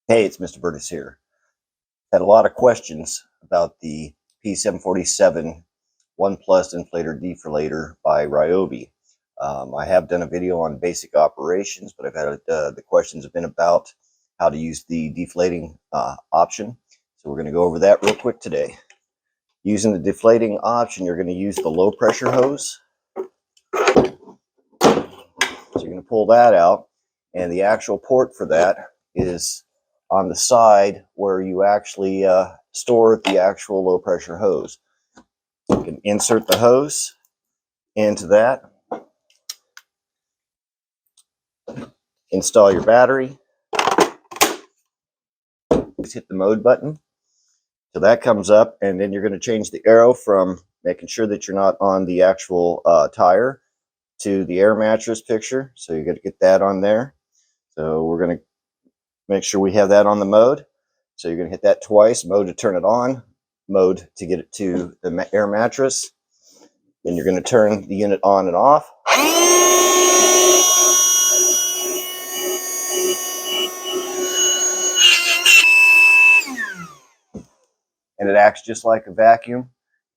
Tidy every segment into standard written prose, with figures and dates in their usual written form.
Hey, it's Mr. Berdis here. Had a lot of questions about the P747 1+ inflator deflator by Ryobi. I have done a video on basic operations, but I've had the questions have been about how to use the deflating option. So we're going to go over that real quick today. Using the deflating option, you're going to use the low pressure hose. So you're going to pull that out, and the actual port for that is on the side where you actually store the actual low pressure hose. You can insert the hose into that, install your battery, just hit the mode button. So that comes up, and then you're going to change the arrow from making sure that you're not on the actual tire to the air mattress picture. So you're going to get that on there. So we're going to make sure we have that on the mode. So you're going to hit that twice, mode to turn it on, mode to get it to the air mattress. Then you're going to turn the unit on and off. And it acts just like a vacuum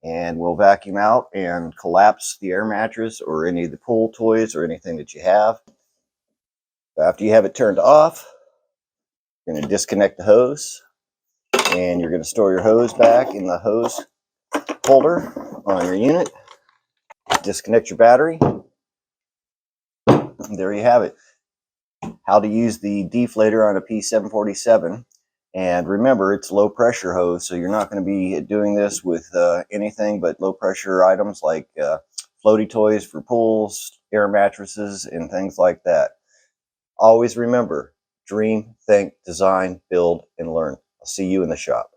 and will vacuum out and collapse the air mattress or any of the pool toys or anything that you have. After you have it turned off, you're going to disconnect the hose, and you're going to store your hose back in the hose holder on your unit. Disconnect your battery. There you have it. How to use the deflator on a P747. And remember, it's low pressure hose, so you're not going to be doing this with anything but low pressure items like floaty toys for pools, air mattresses, and things like that. Always remember, dream, think, design, build, and learn. I'll see you in the shop.